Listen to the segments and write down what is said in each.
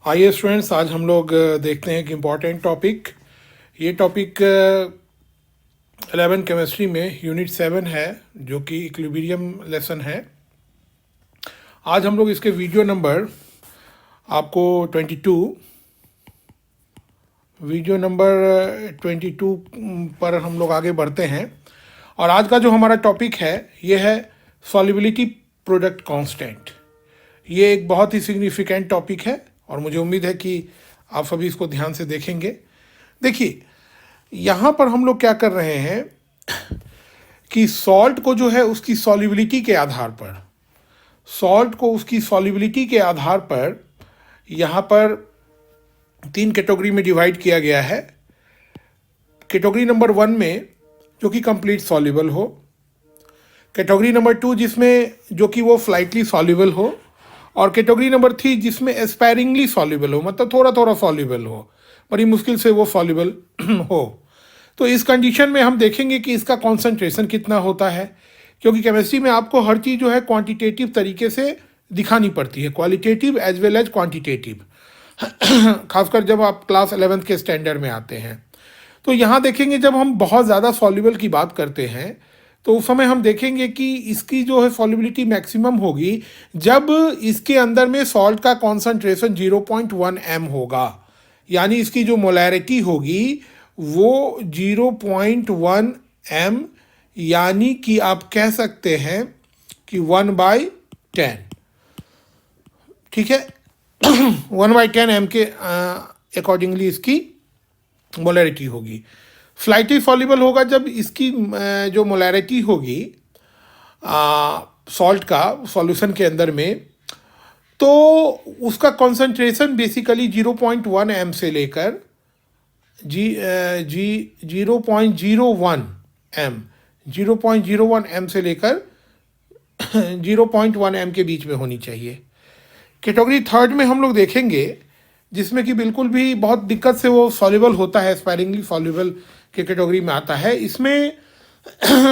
आइए स्टूडेंट्स, आज हम लोग देखते हैं कि इम्पॉर्टेंट टॉपिक। ये टॉपिक 11 केमिस्ट्री में यूनिट 7 है, जो कि इक्विलिब्रियम लेसन है। आज हम लोग इसके वीडियो नंबर आपको 22 पर हम लोग आगे बढ़ते हैं। और आज का जो हमारा टॉपिक है ये है सॉल्युबिलिटी प्रोडक्ट कांस्टेंट। ये एक बहुत ही सिग्निफिकेंट टॉपिक है और मुझे उम्मीद है कि आप सभी इसको ध्यान से देखेंगे। देखिए, यहाँ पर हम लोग क्या कर रहे हैं कि सॉल्ट को जो है उसकी सॉल्युबिलिटी के आधार पर यहाँ पर 3 कैटेगरी में डिवाइड किया गया है। कैटेगरी नंबर 1 में जो कि कंप्लीट सॉल्युबल हो, कैटेगरी नंबर 2 जिसमें जो कि वो स्लाइटली सॉल्युबल हो, और कैटेगरी नंबर 3 जिसमें एस्पायरिंगली सॉल्युबल हो, मतलब थोड़ा थोड़ा सॉल्युबल हो, बड़ी मुश्किल से वो सॉल्युबल हो। तो इस कंडीशन में हम देखेंगे कि इसका कॉन्सेंट्रेशन कितना होता है, क्योंकि केमिस्ट्री में आपको हर चीज़ जो है क्वांटिटेटिव तरीके से दिखानी पड़ती है, qualitative as well as quantitative, खासकर जब आप क्लास 11th के स्टैंडर्ड में आते हैं। तो यहाँ देखेंगे जब हम बहुत ज़्यादा सॉल्युबल की बात करते हैं तो उस समय हम देखेंगे कि इसकी जो है सॉल्युबिलिटी मैक्सिमम होगी जब इसके अंदर में सॉल्ट का कॉन्सेंट्रेशन 0.1 m होगा, यानी इसकी जो मोलैरिटी होगी वो 0.1 m, यानी कि आप कह सकते हैं कि 1/10, ठीक है। 1/10 m के अकॉर्डिंगली इसकी मोलैरिटी होगी। स्लाइटली सॉल्युबल होगा जब इसकी जो मोलैरिटी होगी सॉल्ट का सॉल्यूशन के अंदर में, तो उसका कॉन्सेंट्रेशन बेसिकली 0.1 m से लेकर 0.01 m से लेकर 0.1 m के बीच में होनी चाहिए। कैटेगरी थर्ड में हम लोग देखेंगे जिसमें कि बिल्कुल भी बहुत दिक्कत से वो सॉल्युबल होता है, स्पायरिंगली सॉल्युबल के कैटेगरी में आता है। इसमें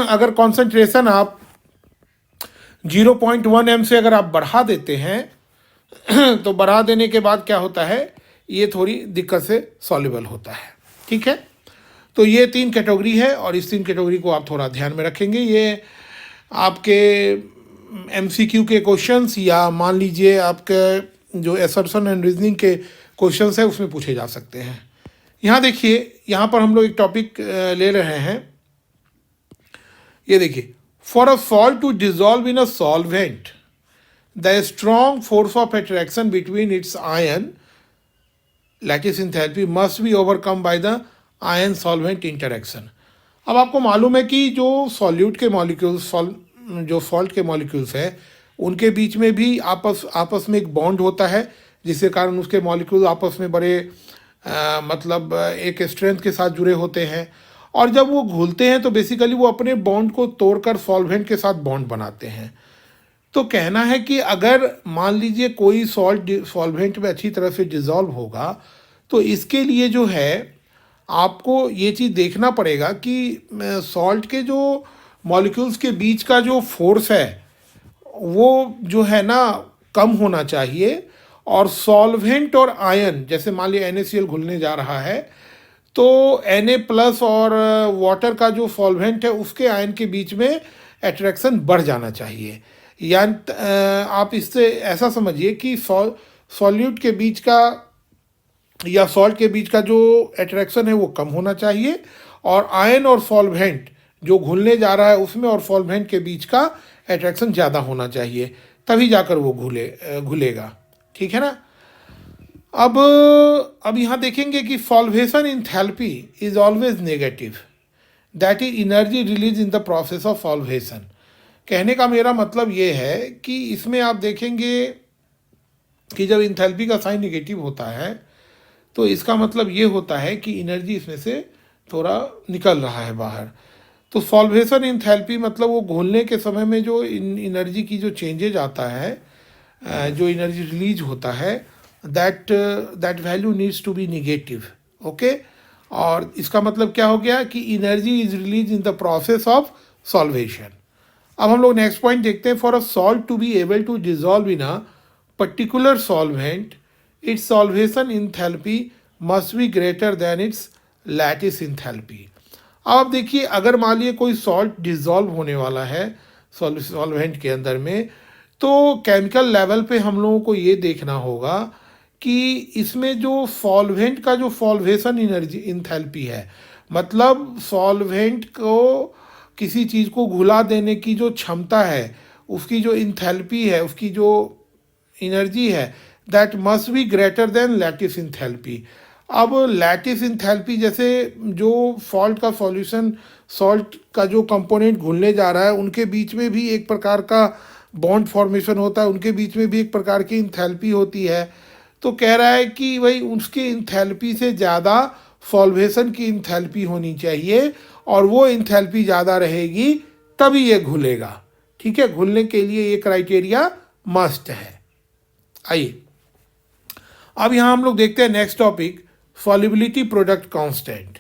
अगर कॉन्सेंट्रेशन आप 0.1 m से अगर आप बढ़ा देते हैं तो बढ़ा देने के बाद क्या होता है, ये थोड़ी दिक्कत से सॉल्युबल होता है, ठीक है। तो ये 3 कैटेगरी है और इस 3 कैटेगरी को आप थोड़ा ध्यान में रखेंगे। ये आपके MCQ के क्वेश्चंस या मान लीजिए आपके जो असर्शन एंड रीजनिंग के क्वेश्चंस है उसमें पूछे जा सकते हैं। यहाँ देखिए, यहाँ पर हम लोग एक टॉपिक ले रहे हैं। ये देखिए, for a salt to dissolve in a solvent the strong force of attraction between its ion lattice enthalpy must be overcome by the ion solvent interaction. अब आपको मालूम है कि जो सॉल्यूट के मॉलिक्यूल्स, जो सॉल्ट के मॉलिक्यूल्स है, उनके बीच में भी आपस में एक बॉन्ड होता है, जिसके कारण उसके मॉलिक्यूल आपस में बड़े मतलब एक स्ट्रेंथ के साथ जुड़े होते हैं। और जब वो घुलते हैं तो बेसिकली वो अपने बॉन्ड को तोड़कर सॉल्वेंट के साथ बॉन्ड बनाते हैं। तो कहना है कि अगर मान लीजिए कोई सॉल्वेंट में अच्छी तरह से डिज़ोल्व होगा तो इसके लिए जो है आपको ये चीज़ देखना पड़ेगा कि सॉल्ट के जो मॉलिक्यूल्स के बीच का जो फोर्स है वो जो है ना कम होना चाहिए, और सॉल्वेंट और आयन, जैसे मान लिया NaCl घुलने जा रहा है तो Na+ और वाटर का जो सॉल्वेंट है उसके आयन के बीच में अट्रैक्शन बढ़ जाना चाहिए। यानी आप इससे ऐसा समझिए कि सॉल्यूट के बीच का या सॉल्ट के बीच का जो अट्रैक्शन है वो कम होना चाहिए, और आयन और सॉल्वेंट जो घुलने जा रहा है उसमें और सॉल्वेंट के बीच का अट्रैक्शन ज़्यादा होना चाहिए, तभी जाकर वो घुलेगा, ठीक है ना। अब यहाँ देखेंगे कि solvation enthalpy is always negative, that is energy release in the process of solvation. कहने का मेरा मतलब ये है कि इसमें आप देखेंगे कि जब इंथैल्पी का साइन नेगेटिव होता है तो इसका मतलब ये होता है कि एनर्जी इसमें से थोड़ा निकल रहा है बाहर। तो सॉल्वेशन इंथैल्पी मतलब वो घोलने के समय में जो एनर्जी की जो चेंजेज आता है, जो एनर्जी रिलीज होता है, that value needs to be negative, okay. और इसका मतलब क्या हो गया कि energy is release in the process of solvation. अब हम लोग नेक्स्ट पॉइंट देखते हैं। For a salt to be able to dissolve in a particular solvent its solvation enthalpy must be greater than its lattice enthalpy. अब आप देखिए, अगर मान लीजिए कोई सॉल्ट डिजॉल्व होने वाला है सॉल्वेंट के अंदर में, तो केमिकल लेवल पे हम लोगों को ये देखना होगा कि इसमें जो सॉल्वेंट का जो सॉल्वेशन एनर्जी इंथैल्पी है, मतलब सॉल्वेंट को किसी चीज़ को घुला देने की जो क्षमता है, उसकी जो इंथैल्पी है, उसकी जो एनर्जी है, that must be greater than lattice enthalpy. अब लैटिस इंथैल्पी, जैसे जो सॉल्ट का सॉल्यूशन, सॉल्ट का जो कंपोनेंट घुलने जा रहा है, उनके बीच में भी एक प्रकार का बॉन्ड फॉर्मेशन होता है, उनके बीच में भी एक प्रकार की इंथैल्पी होती है. तो कह रहा है कि भाई उसकी इंथैल्पी से ज़्यादा सॉल्वेशन की इंथैल्पी होनी चाहिए, और वो इंथैल्पी ज़्यादा रहेगी तभी ये घुलेगा. ठीक है, घुलने के लिए ये क्राइटेरिया मस्ट है. आइए अब यहाँ हम लोग देखते हैं next topic, solubility product constant.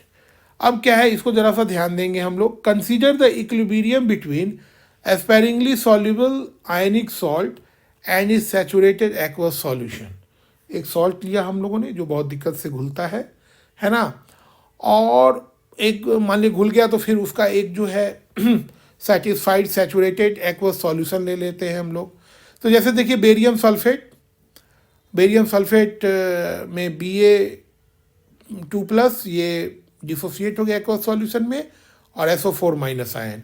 अब क्या है, इसको जरा सा ध्यान देंगे हम लोग. Consider the equilibrium between sparingly soluble ionic salt and is saturated aqueous solution. एक सॉल्ट लिया हम लोगों ने जो बहुत दिक्कत से घुलता है ना, और एक मान लीजिए घुल गया, तो फिर उसका एक जो है सेटिस्फाइड सैचुरेटेड एक्वस सॉल्यूशन ले लेते हैं हम लोग. तो जैसे देखिए बेरियम सल्फेट में Ba2+ ये डिसोसिएट हो गया एक्वस सॉल्यूशन में, और SO4 माइनस आयन,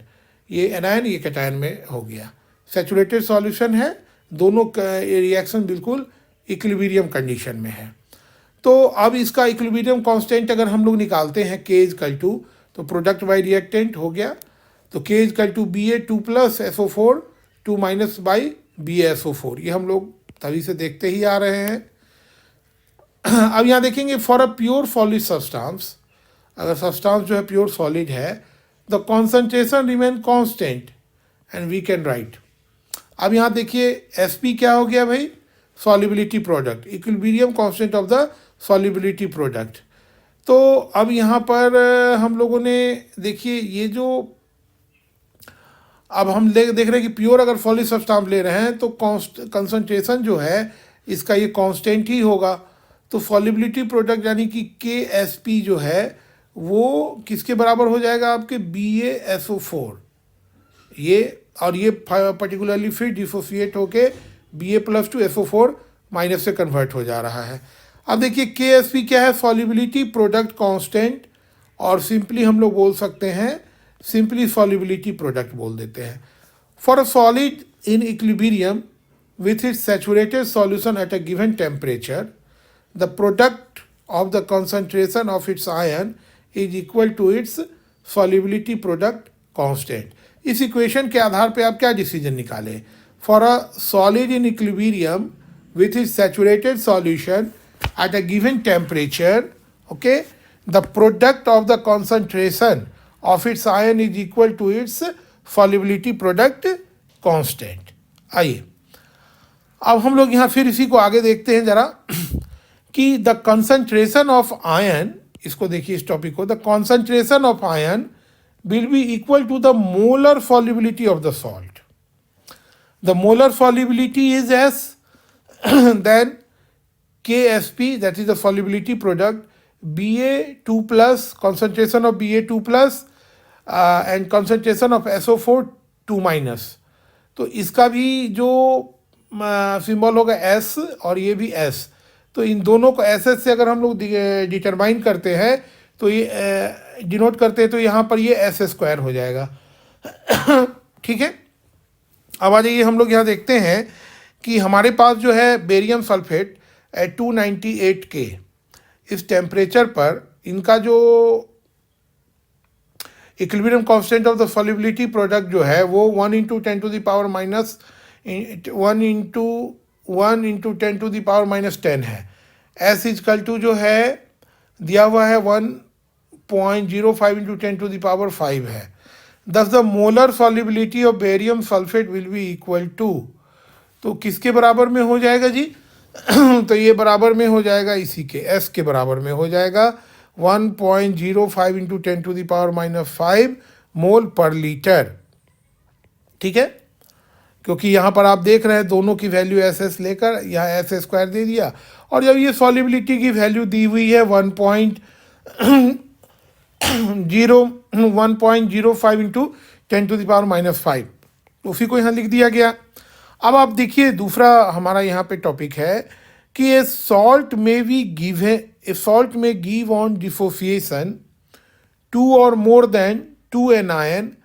ये एनायन ये कैटायन में हो गया. सैचुरेटेड सॉल्यूशन है, दोनों रिएक्शन बिल्कुल इक्विलिब्रियम कंडीशन में है. तो अब इसका इक्विलिब्रियम कांस्टेंट अगर हम लोग निकालते हैं K=2, तो प्रोडक्ट बाय रिएक्टेंट हो गया. तो K=2 Ba2+ SO4 2- by BaSO4, ये हम लोग तभी से देखते ही आ रहे हैं. अब यहाँ देखेंगे, for a pure solid substance, अगर सब्सटेंस जो है प्योर सॉलिड है, the concentration remain constant and we can write. अब यहाँ देखिए Sp क्या हो गया भाई, solubility product, equilibrium constant of the solubility product. तो अब यहाँ पर हम लोगों ने देखिए ये जो अब हम देख रहे हैं कि प्योर अगर सॉलिड सब्सटेंस ले रहे हैं तो कंसंट्रेशन जो है इसका ये कांस्टेंट ही होगा. तो सॉल्युबिलिटी प्रोडक्ट यानी कि Ksp जो है वो किसके बराबर हो जाएगा, आपके BaSO4, ये, और ये पर्टिकुलरली फिर डिसोसिएट होके Ba+2 SO4 माइनस से कन्वर्ट हो जा रहा है. अब देखिए Ksp क्या है, सॉल्युबिलिटी प्रोडक्ट कांस्टेंट, और सिंपली हम लोग बोल सकते हैं, सिंपली सॉल्युबिलिटी प्रोडक्ट बोल देते हैं. For a solid in equilibrium with its saturated solution at a given temperature, the product of the concentration of its ion is equal to its solubility product constant. इस equation के आधार पे आप क्या decision निकालें. For a solid in equilibrium with its saturated solution at a given temperature, okay, the product of the concentration of its ion is equal to its solubility product constant. आइए अब हम लोग यहाँ फिर इसी को आगे देखते हैं जरा कि द कंसंट्रेशन ऑफ आयन, इसको देखिए इस टॉपिक को, the concentration of ion will be equal to the molar solubility of the salt. The molar solubility is S then Ksp, that is the solubility product, Ba2+, concentration of Ba2+, and concentration of SO4 2-. तो इसका भी जो symbol होगा S और ये भी S, तो इन दोनों को SS से अगर हम लोग डिटरमाइन करते हैं तो ये डिनोट करते हैं, तो यहाँ पर ये S² हो जाएगा. ठीक है, अब आ जाइए हम लोग यहाँ देखते हैं कि हमारे पास जो है बेरियम सल्फेट 298 K, इस टेम्परेचर पर इनका जो equilibrium constant of the solubility product जो है वो 1 × 10⁻10 है. S= जो है दिया हुआ है 1.05 × 10⁵ है. Thus the molar solubility of barium sulfate will be equal to, तो किसके बराबर में हो जाएगा जी तो ये बराबर में हो जाएगा इसी के S के बराबर में हो जाएगा 1.05 × 10⁻5 मोल पर लीटर. ठीक है, क्योंकि यहाँ पर आप देख रहे हैं दोनों की वैल्यू SS लेकर यहाँ S² दे दिया और जब ये सॉल्युबिलिटी की वैल्यू दी हुई है 1.05 इंटू 10⁻⁵, उसी को यहाँ लिख दिया गया। अब आप देखिए दूसरा हमारा यहाँ पे टॉपिक है कि ए सॉल्ट में give on dissociation 2 or more than 2 anion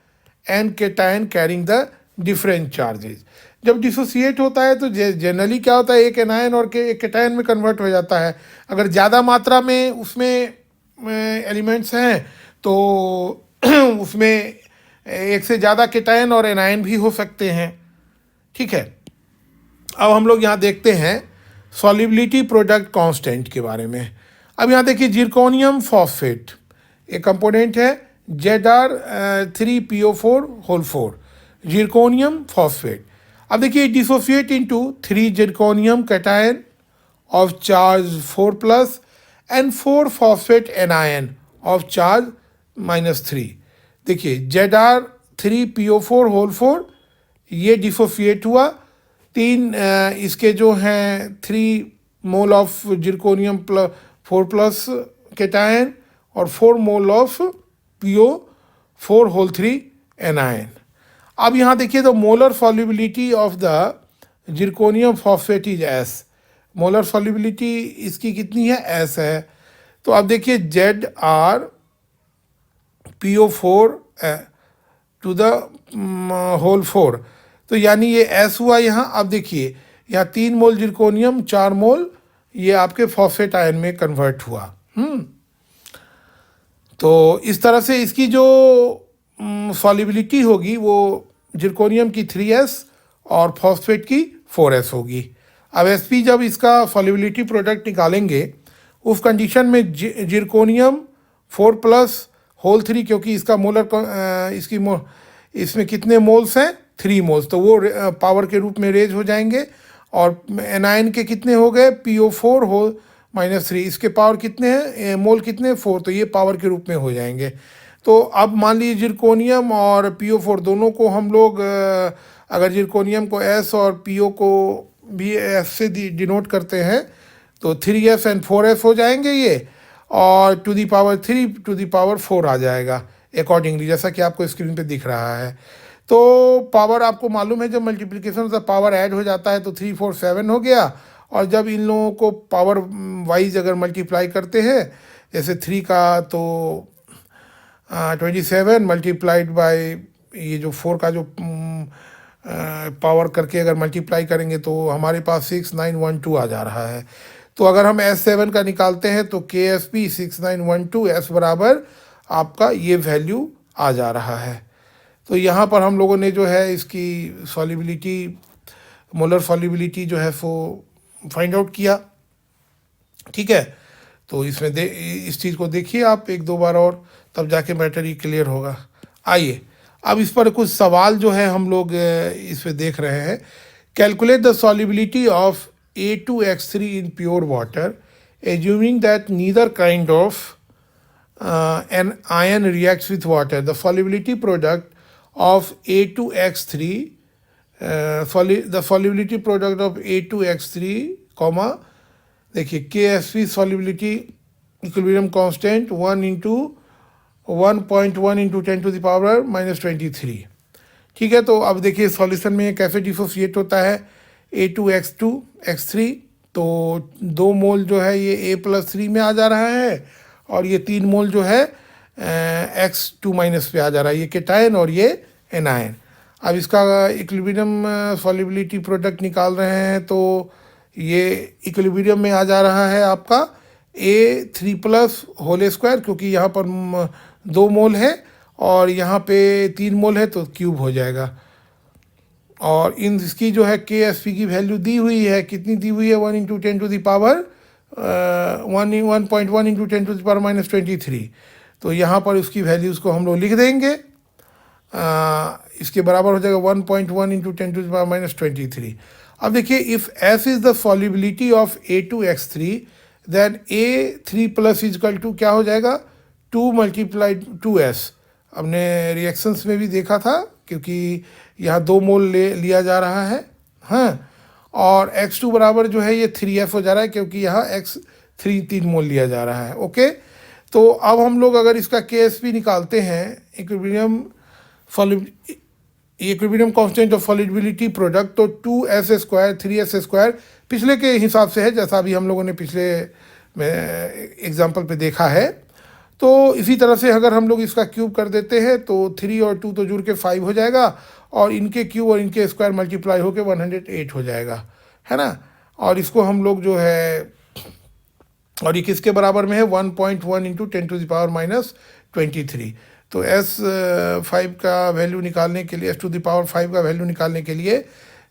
and cation carrying the different charges। जब डिसोसिएट होता है तो जनरली क्या होता है, एक एनायन और एक कैटायन में कन्वर्ट हो जाता है। अगर ज़्यादा मात्रा में उसमें एलिमेंट्स हैं तो उसमें एक से ज़्यादा कैटायन और एनायन भी हो सकते हैं। ठीक है, अब हम लोग यहाँ देखते हैं सॉल्युबिलिटी प्रोडक्ट कांस्टेंट के बारे में। अब यहाँ देखिए जिरकोनियम फॉस्फेट एक कंपोनेंट है Zr3PO4 जिरकोनियम फॉस्फेट। अब देखिए dissociate into 3 zirconium cation of charge 4+ and 4 phosphate anion of charge -3। देखिए Zr3PO4 ये डिसोसिएट हुआ, 3 इसके जो हैं 3 मोल ऑफ जिरकोनियम 4+ कैटायन और 4 मोल ऑफ PO4 एनायन। अब यहाँ देखिए तो molar solubility of the zirconium phosphate is S। Molar solubility इसकी कितनी है, S है। तो अब देखिए Zr PO4 to the whole 4, तो यानी ये S हुआ यहाँ। अब देखिए यहाँ 3 मोल जिरकोनियम, 4 मोल ये आपके फॉस्फेट आयन में कन्वर्ट हुआ। तो इस तरह से इसकी जो सॉल्युबिलिटी होगी वो जिरकोनियम की 3S और फॉस्फेट की 4S होगी। अब SP जब इसका सॉल्युबिलिटी प्रोडक्ट निकालेंगे उस कंडीशन में जिरकोनियम 4+3, क्योंकि इसका मोलर इसमें कितने मोल्स हैं, 3 मोल्स, तो वो पावर के रूप में रेज हो जाएंगे। और एनायन के कितने हो गए, PO4 -3, इसके पावर कितने हैं, मोल कितने, 4, तो ये पावर के रूप में हो जाएंगे। तो अब मान लीजिए जिरकोनियम और PO4 दोनों को हम लोग अगर जिरकोनियम को S और PO को भी S से डिनोट करते हैं तो 3S एंड 4S हो जाएंगे ये, और to the power 3 to the power 4 आ जाएगा अकॉर्डिंगली, जैसा कि आपको स्क्रीन पे दिख रहा है। तो पावर आपको मालूम है, जब मल्टीप्लिकेशन से पावर ऐड हो जाता है तो 3 4 7 हो गया, और जब इन लोगों को पावर वाइज अगर मल्टीप्लाई करते हैं, जैसे 3 का तो 27 मल्टीप्लाइड बाय ये जो 4 का जो पावर करके अगर मल्टीप्लाई करेंगे तो हमारे पास 6912 आ जा रहा है। तो अगर हम S7 का निकालते हैं तो KSP 6912 S बराबर आपका ये वैल्यू आ जा रहा है। तो यहाँ पर हम लोगों ने जो है इसकी सॉल्युबिलिटी, मोलर सॉल्युबिलिटी जो है वो फाइंड आउट किया। ठीक है, तो इसमें इस चीज़ को देखिए आप 1-2 बार और, तब जाके मैटर ही क्लियर होगा। आइए अब इस पर कुछ सवाल जो है हम लोग इस पे देख रहे हैं। Calculate the solubility of A2X3 in pure water assuming that neither kind of an ion reacts with water. The solubility product of A2X3 the solubility product of A2X3 comma देखिए KSP solubility equilibrium constant 1 into 1.1 into 10 to the power -23। ठीक है, तो अब देखिए solution में कैसे dissociate होता है A2X3, तो 2 मोल जो है ये A+3 में आ जा रहा है, और ये 3 मोल जो है X2- पे आ जा रहा है, ये कैटायन और ये एनायन। अब इसका इक्विलिब्रियम सॉल्युबिलिटी प्रोडक्ट निकाल रहे हैं तो ये इक्विलिब्रियम में आ जा रहा है आपका A3+² क्योंकि यहाँ पर 2 मोल है और यहाँ पे 3 मोल है तो क्यूब हो जाएगा। और इन इसकी जो है KSP की वैल्यू दी हुई है, कितनी दी हुई है, 1 × 10 to the power 1.1 × 10 to the power -23। तो यहाँ पर उसकी वैल्यूज़ को हम लोग लिख देंगे, इसके बराबर हो जाएगा 1.1 × 10 to the power -23। अब देखिए if S is the solubility of A2X3 then A3+ is equal to क्या हो जाएगा, 2 × 2S। हमने रिएक्शंस में भी देखा था क्योंकि यहाँ 2 मोल लिया जा रहा है। हाँ, और x2 बराबर जो है ये 3f हो जा रहा है, क्योंकि यहाँ x3 3 मोल लिया जा रहा है। ओके, तो अब हम लोग अगर इसका KSP निकालते हैं, equilibrium constant of solubility product, तो 2s स्क्वायर 3s स्क्वायर पिछले के हिसाब से है, जैसा अभी हम लोगों ने पिछले एग्जाम्पल पे देखा है। तो इसी तरह से अगर हम लोग इसका क्यूब कर देते हैं तो 3 और 2 तो जुड़ के 5 हो जाएगा, और इनके क्यूब और इनके स्क्वायर मल्टीप्लाई होके 108 हो जाएगा, है ना। और इसको हम लोग जो है, और ये किसके बराबर में है, 1.1 इंटू 10⁻⁻23। तो S5 का वैल्यू निकालने के लिए, S⁵ का वैल्यू निकालने के लिए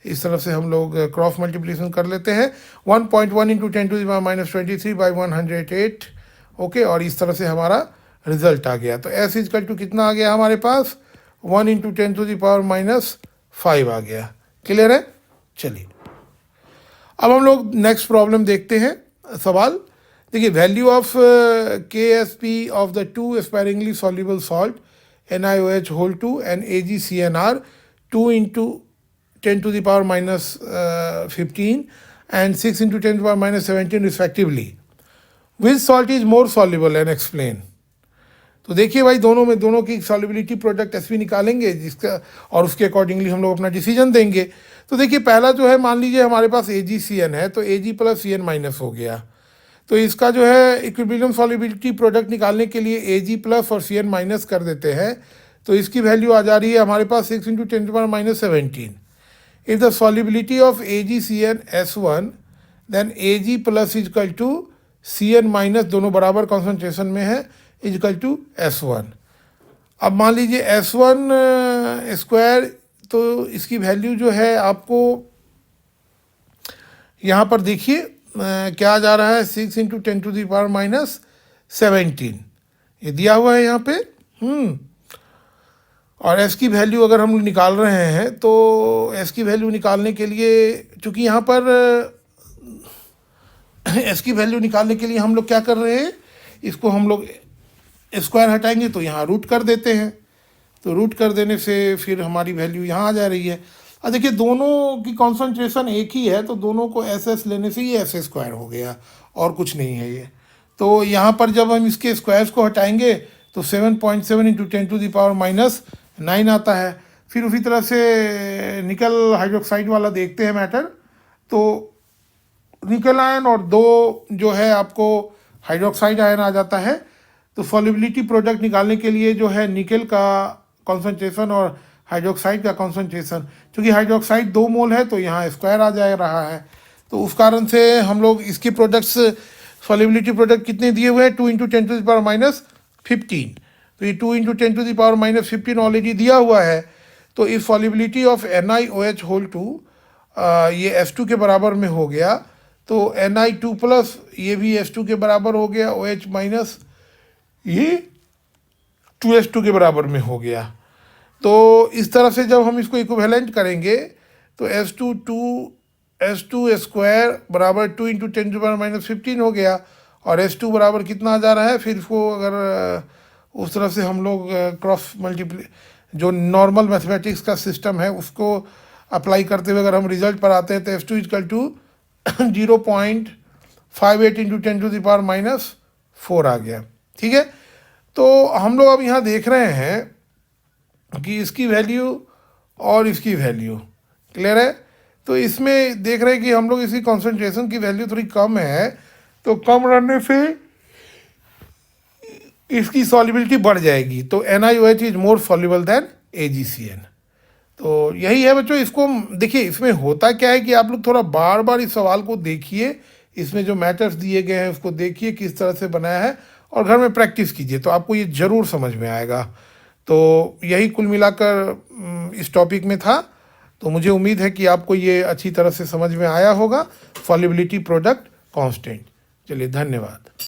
इस तरफ से हम लोग क्रॉस मल्टीप्लिकेशन कर लेते हैं, 1.1 इंटू 10⁻⁻23 बाई 108। ओके, और इस तरह से हमारा रिजल्ट आ गया। तो S इक्वल टू कितना आ गया हमारे पास, 1 इंटू 10⁻⁻5 आ गया। क्लियर है। चलिए अब हम लोग नेक्स्ट प्रॉब्लम देखते हैं। सवाल देखिए, value of KSP of the 2 sparingly soluble salt NiOH2 and AgCnR 2 into 10⁻⁻15 and 6 into 10⁻⁻17 respectively. Which salt is more soluble and explain. तो देखिए भाई, दोनों की सॉल्युबिलिटी प्रोडक्ट SV निकालेंगे जिसका, और उसके अकॉर्डिंगली हम लोग अपना डिसीजन देंगे। तो देखिए पहला जो है, मान लीजिए हमारे पास AgCN है, तो Ag प्लस CN माइनस हो गया। तो इसका जो है इक्विलिब्रियम सॉल्युबिलिटी प्रोडक्ट निकालने के लिए Ag प्लस और CN माइनस कर देते हैं, तो इसकी वैल्यू आ जा रही है हमारे पास 6 into 10⁻⁻17। If the solubility of AgCN S1, then Ag plus is equal to CN minus, दोनों बराबर कॉन्सेंट्रेशन में है, इज इक्वल टू S1। अब मान लीजिए S1 स्क्वायर, तो इसकी वैल्यू जो है आपको यहाँ पर देखिए क्या जा रहा है, 6 इंटू 10⁻⁻17 ये दिया हुआ है यहाँ पे। और S की वैल्यू अगर हम निकाल रहे हैं, तो S की वैल्यू निकालने के लिए, चूँकि यहाँ पर S की वैल्यू निकालने के लिए हम लोग क्या कर रहे हैं, इसको हम लोग स्क्वायर हटाएंगे तो यहाँ रूट कर देते हैं। तो रूट कर देने से फिर हमारी वैल्यू यहाँ आ जा रही है। अब देखिए दोनों की कॉन्सेंट्रेशन एक ही है, तो दोनों को SS लेने से ये S स्क्वायर हो गया, और कुछ नहीं है ये। तो यहाँ पर जब हम इसके स्क्वायर्स को हटाएंगे तो 7.7 इंटू 10⁻⁻9 आता है। फिर उसी तरह से निकल हाइड्रोक्साइड वाला देखते हैं मैटर। तो निकल आयन और 2 जो है आपको हाइड्रोक्साइड आयन आ जाता है। तो सॉल्युबिलिटी प्रोडक्ट निकालने के लिए जो है निकल का कॉन्सेंट्रेशन और हाइड्रोक्साइड का कॉन्सेंट्रेशन, क्योंकि हाइड्रोक्साइड 2 मोल है तो यहाँ स्क्वायर आ जा रहा है। तो उस कारण से हम लोग इसके प्रोडक्ट्स, सॉल्युबिलिटी प्रोडक्ट कितने दिए हुए हैं, 2 इंटू 10⁻⁻15। तो ये 2 इंटू 10⁻⁻15 ऑलरेडी दिया हुआ है। तो इस सॉल्युबिलिटी ऑफ NiOH2 ये S2 के बराबर में हो गया। तो Ni2 प्लस ये भी S2 के बराबर हो गया, OH माइनस ये 2S2 के बराबर में हो गया। तो इस तरह से जब हम इसको इक्विवेलेंट करेंगे तो S2 स्क्वायर बराबर 2 इंटू 10⁻⁻15 हो गया, और S2 बराबर कितना आ जा रहा है। फिर इसको अगर उस तरफ से हम लोग क्रॉस मल्टीप्लाई, जो नॉर्मल मैथमेटिक्स का सिस्टम है उसको अप्लाई करते हुए अगर हम रिजल्ट पर आते हैं, तो S2 इक्वल टू 0.58 इंटू 10⁻⁻4 आ गया। ठीक है। तो हम लोग अब यहाँ देख रहे हैं कि इसकी वैल्यू और इसकी वैल्यू क्लियर है। तो इसमें देख रहे हैं कि हम लोग इसकी कॉन्सेंट्रेशन की वैल्यू थोड़ी कम है, तो कम रहने से इसकी सॉल्युबिलिटी बढ़ जाएगी। तो NiOH is more soluble than AgCN। तो यही है बच्चों। इसको देखिए, इसमें होता क्या है कि आप लोग थोड़ा बार बार इस सवाल को देखिए, इसमें जो मैटर्स दिए गए हैं उसको देखिए किस तरह से बनाया है, और घर में प्रैक्टिस कीजिए तो आपको ये ज़रूर समझ में आएगा। तो यही कुल मिलाकर इस टॉपिक में था। तो मुझे उम्मीद है कि आपको ये अच्छी तरह से समझ में आया होगा, सॉल्युबिलिटी प्रोडक्ट कांस्टेंट। चलिए, धन्यवाद।